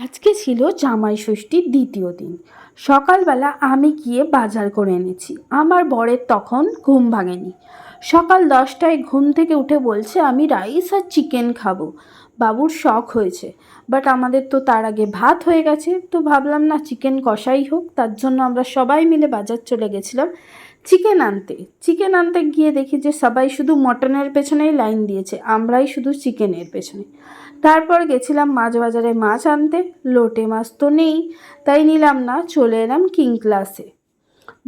আজকে ছিল জামাই ষষ্ঠীর দ্বিতীয় দিন। সকালবেলা আমি গিয়ে বাজার করে এনেছি। আমার বরের তখন ঘুম ভাঙেনি। সকাল 10টায় ঘুম থেকে উঠে বলছে আমি রাইস আর চিকেন খাবো। বাবুর শখ হয়েছে, বাট আমাদের তো তার আগে ভাত হয়ে গেছে। তো ভাবলাম না, চিকেন কষাই হোক। তার জন্য আমরা সবাই মিলে বাজার চলে গেছিলাম চিকেন আনতে গিয়ে দেখি যে সবাই শুধু মটনের পেছনেই লাইন দিয়েছে, আমরাই শুধু চিকেনের পেছনে। তারপর গেছিলাম মাছ বাজারে মাছ আনতে। লোটে মাছ তো নেই, তাই নিলাম না, চলে এলাম কিং ক্লাসে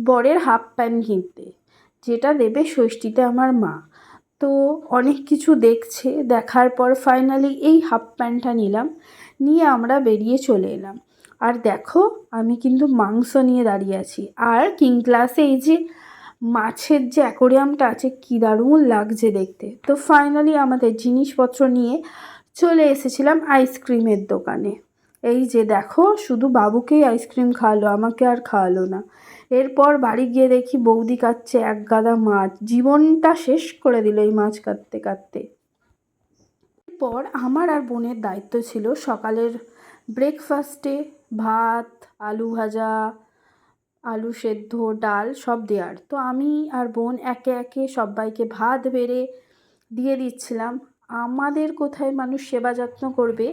বরের হাফ প্যান্ট কিনতে, যেটা দেবে ষষ্ঠীতে আমার মা। তো অনেক কিছু দেখার পর ফাইনালি এই হাফ প্যান্টটা নিয়ে আমরা বেরিয়ে চলে এলাম। আর দেখো, আমি কিন্তু মাংস নিয়ে দাঁড়িয়ে আছি। আর কিং ক্লাসে এই যে মাছের যে অ্যাকোরিয়ামটা আছে, কী দারুণ লাগছে দেখতে। তো ফাইনালি আমাদের জিনিসপত্র নিয়ে চলে এসেছিলাম আইসক্রিমের দোকানে। এই যে দেখো, শুধু বাবুকেই আইসক্রিম খাওয়ালো, আমাকে আর খাওয়ালো না। এরপর বাড়ি গিয়ে দেখি বৌদি কাটছে এক গাদা মাছ। জীবনটা শেষ করে দিল এই মাছ কাটতে কাটতে। এরপর আমার আর বোনের দায়িত্ব ছিল সকালের ব্রেকফাস্টে ভাত, আলু ভাজা, আলু সেদ্ধ, ডাল সব দেওয়ার। তো আমি আর বোন একে একে সবাইকে ভাত বেড়ে দিয়ে দিচ্ছিলাম। আমাদের কোথায় মানুষ সেবা যত্ন করবে,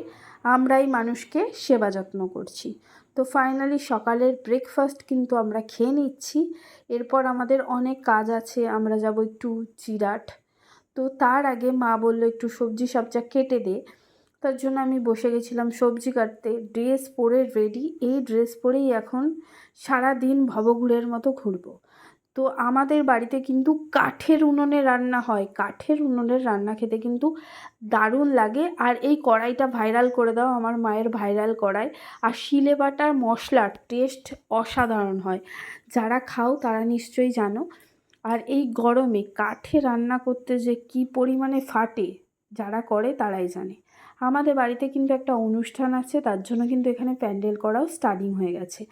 আমরাই মানুষকে সেবা যত্ন করছি। তো ফাইনালি সকালের ব্রেকফাস্ট কিন্তু আমরা খেয়ে নিচ্ছি। এরপর আমাদের অনেক কাজ আছে, আমরা যাব একটু জিরাট। তো তার আগে মা বললো একটু সবজি সবজা কেটে দে। তার জন্য আমি বসে গেছিলাম সবজি কাটতে। ড্রেস পরে রেডি, এই ড্রেস পরেই এখন সারা দিন ভবঘুরের মতো ঘুরবো। তো আমাদের বাড়িতে কিন্তু কাঠের উনুনে রান্না হয়। কাঠের উনুনের রান্না খেতে কিন্তু দারুণ লাগে। আর এই কড়াইটা ভাইরাল করে দাও, আমার মায়ের ভাইরাল কড়াই। আর শিলে বাটার মশলার টেস্ট অসাধারণ হয়। যারা খাও তারা নিশ্চয়ই জানো। আর এই গরমে কাঠে রান্না করতে যে কী পরিমাণে ফাটে, যারা করে তারাই জানে। আমাদের বাড়িতে কিন্তু একটা অনুষ্ঠান আছে, তার জন্য কিন্তু এখানে প্যান্ডেল করাও স্টার্টিং হয়ে গেছে।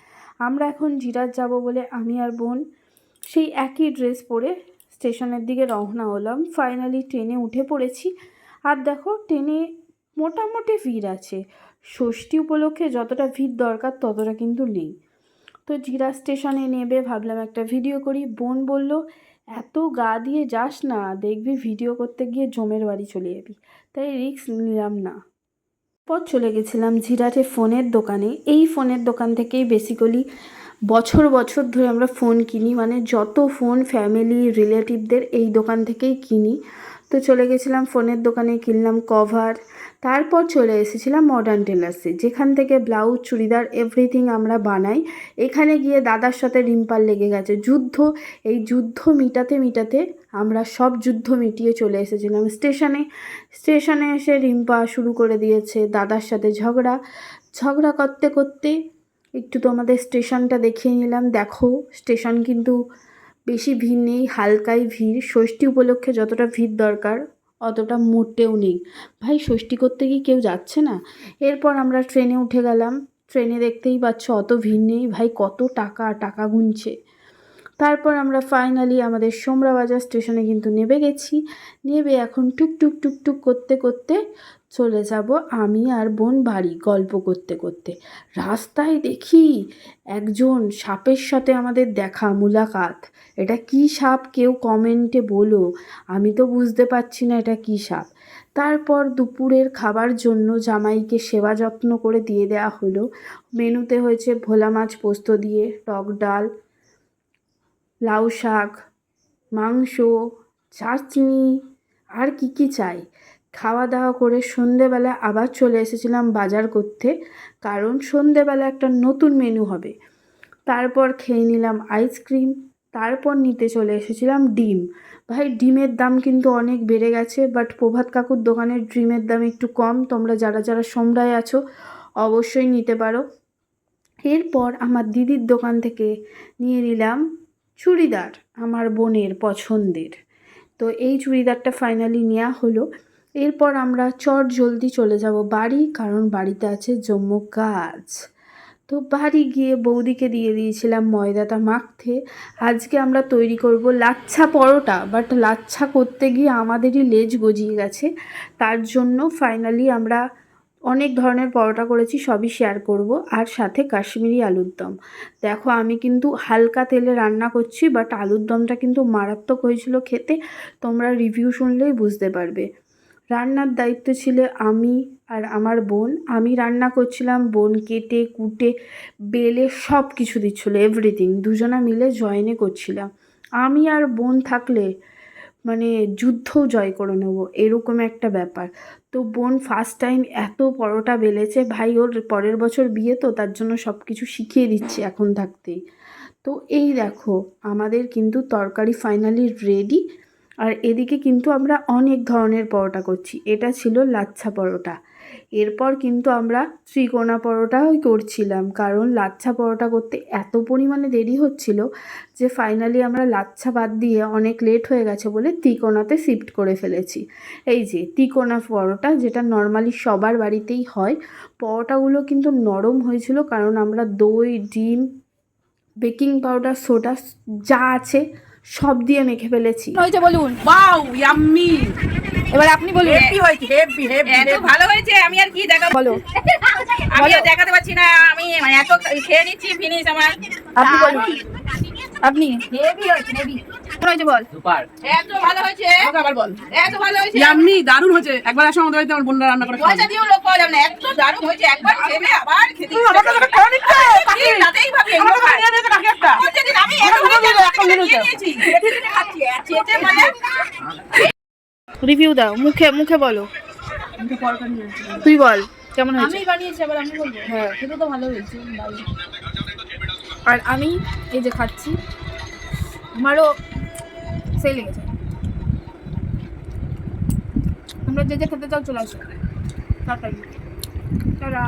আমরা এখন জিরাট যাব বলে আমি আর বোন সেই একই ড্রেস পরে স্টেশনের দিকে রওনা হলাম। ফাইনালি ট্রেনে উঠে পড়েছি। আর দেখো, ট্রেনে মোটামুটি ভিড় আছে। ষষ্ঠী উপলক্ষে যতটা ভিড় দরকার ততটা কিন্তু নেই। তো জিরা স্টেশনে নেবে ভাবলাম একটা ভিডিও করি। বোন বলল এত গা দিয়ে যাস না, দেখবি ভিডিও করতে গিয়ে জমের বাড়ি চলে যাবি। তাই রিস্ক নিলাম না। পর চলে গেছিলাম জিরাটে ফোনের দোকানে। এই ফোনের দোকান থেকেই বেসিক্যালি বছর বছর ধরে আমরা ফোন কিনি, মানে যত ফোন ফ্যামিলি রিলেটিভদের এই দোকান থেকেই কিনি। তো চলে গেছিলাম ফোনের দোকানে, কিনলাম কভার। তারপর চলে এসেছিলাম মডার্ন টেলার্সে, যেখান থেকে ব্লাউজ চুড়িদার এভরিথিং আমরা বানাই। এখানে গিয়ে দাদার সাথে রিম্পার লেগে গেছে যুদ্ধ। এই যুদ্ধ মিটাতে আমরা সব যুদ্ধ মিটিয়ে চলে এসেছিলাম স্টেশনে এসে রিম্পা শুরু করে দিয়েছে দাদার সাথে ঝগড়া করতে করতে একটু তোমাদের স্টেশনটা দেখিয়ে নিলাম। দেখো, স্টেশন কিন্তু বেশি ভিড় নেই, হালকাই ভিড়। ষষ্ঠী উপলক্ষে যতটা ভিড় দরকার অতটা মোটেও নেই। ভাই, ষষ্ঠী করতে গিয়ে কেউ যাচ্ছে না। এরপর আমরা ট্রেনে উঠে গেলাম। ট্রেনে দেখতেই পাচ্ছ অত ভিড় নেই। ভাই, কত টাকা গুনছে। তারপর আমরা ফাইনালি আমাদের সোমরাবাজার স্টেশনে কিন্তু নেমে গেছি। নেমে এখন টুকটুক করতে করতে চলে যাব আমি আর বোন বাড়ি, গল্প করতে করতে। রাস্তায় দেখি একজন সাপের সাথে আমাদের মুলাকাত। এটা কী সাপ কেউ কমেন্টে বলো, আমি তো বুঝতে পারছি না এটা কী সাপ। তারপর দুপুরের খাবার জন্য জামাইকে সেবা যত্ন করে দিয়ে দেওয়া হলো। মেনুতে হয়েছে ভোলা মাছ পোস্ত দিয়ে, টক ডাল, লাউ শাক, মাংস, চাটনি, আর কি চাই। খাওয়া দাওয়া করে সন্ধেবেলা আবার চলে এসেছিলাম বাজার করতে, কারণ সন্ধেবেলা একটা নতুন মেনু হবে। তারপর খেয়ে নিলাম আইসক্রিম। তারপর নিতে চলে এসেছিলাম ডিম। ভাই, ডিমের দাম কিন্তু অনেক বেড়ে গেছে, বাট প্রভাত কাকুর দোকানের ডিমের দাম একটু কম। তোমরা যারা সোমরায় আছো অবশ্যই নিতে পারো। এরপর আমার দিদির দোকান থেকে নিয়ে নিলাম চুড়িদার, আমার বোনের পছন্দের। তো এই চুড়িদারটা ফাইনালি নেওয়া হলো। এরপর আমরা জলদি চলে যাব বাড়ি, কারণ বাড়িতে আছে কাজ। তো বাড়ি গিয়ে বৌদিকে দিয়ে দিয়েছিলাম ময়দাটা মাখতে। আজকে আমরা তৈরি করব লাচ্ছা পরোটা, বাট লাচ্ছা করতে গিয়ে আমাদেরই লেজ গজিয়ে গেছে। তার জন্য ফাইনালি আমরা অনেক ধরনের পরোটা করেছি, সবই শেয়ার করব, আর সাথে কাশ্মীরি আলুর দম। দেখো আমি কিন্তু হালকা তেলে রান্না করছি, বাট আলুর দমটা কিন্তু মারাত্মক হয়েছিল খেতে। তোমরা রিভিউ শুনলেই বুঝতে পারবে। রান্নার দায়িত্ব ছিল আমি আর আমার বোন। আমি রান্না করছিলাম, বোন কেটে কুটে বেলে সব কিছু দিচ্ছিলো, এভরিথিং দুজনা মিলে জয়েনে করছিলাম। আমি আর বোন থাকলে মানে যুদ্ধও জয় করে নেব, এরকম একটা ব্যাপার। তো বোন ফার্স্ট টাইম এত পরোটা বেলেছে, ভাই ওর পরের বছর বিয়ে, তো তার জন্য সব কিছু শিখিয়ে দিচ্ছি এখন থাকতেই। তো এই দেখো আমাদের কিন্তু তরকারি ফাইনালি রেডি। আর এদিকে কিন্তু আমরা অনেক ধরনের পরোটা করছি। এটা ছিল লাচ্ছা পরোটা। এরপর কিন্তু আমরা ত্রিকোণা পরোটাও করছিলাম, কারণ লাচ্ছা পরোটা করতে এত পরিমাণে দেরি হচ্ছিল যে ফাইনালি আমরা লাচ্ছা বাদ দিয়ে অনেক লেট হয়ে গেছে বলে ত্রিকোণাতে শিফট করে ফেলেছি। এই যে ত্রিকোণা পরোটা, যেটা নর্মালি সবার বাড়িতেই হয়। পরোটাগুলো কিন্তু নরম হয়েছিল, কারণ আমরা দই, ডিম, বেকিং পাউডার, সোডা যা আছে সব দিয়ে মেখে ফেলেছি। হয়েছে বলুন। Wow yummy. এবার আপনি বলুন। হেভি হয়েছে, হেভি হেভি। এত ভালো হয়েছে, আমি আর কি দেখাবো। বলো। আমি আর দেখাতে পারছি না, আমি মানে এত খেয়ে নিচ্ছি, ফিনিশ আমার। আপনি বলুন। আপনি হেভি হয়েছে, হেভি। কেমন হয়েছে বল। সুপার। এত ভালো হয়েছে, আমাকে আবার বল। এত ভালো হয়েছে। ইয়াম্মি, দারুণ হয়েছে। একবার আসো আমাদের বাড়িতে, আমার বোনরা রান্না করে পয়সা দিয়েও লোক পাওয়া যাবে না, এত দারুণ হয়েছে। একবার খেলে আবার খেতে ইচ্ছে আমার কাছে খাওয়া নিচ্ছে। করে। এই রাতেই ভাবি এগুলো আমার কাছে খাই। নিয়ে নিয়েছে কাকে একটা। প্রত্যেকদিন আমি এত ভালো নিয়ে নিয়েছি, খেতে খেতে খাচ্ছি। চেটে মানে রিভিউ দাও, মুখে মুখে বলো। তুই বল কেমন হয়েছে। আমি বানিয়েছি, আবার আমি বলবো। হ্যাঁ, খেতে তো ভালো হয়েছে। আর আমি এই যে খাচ্ছি, আমারও সেই লেগেছে। তোমরা যে যে খেতে চাও চলে আসো। টাটা।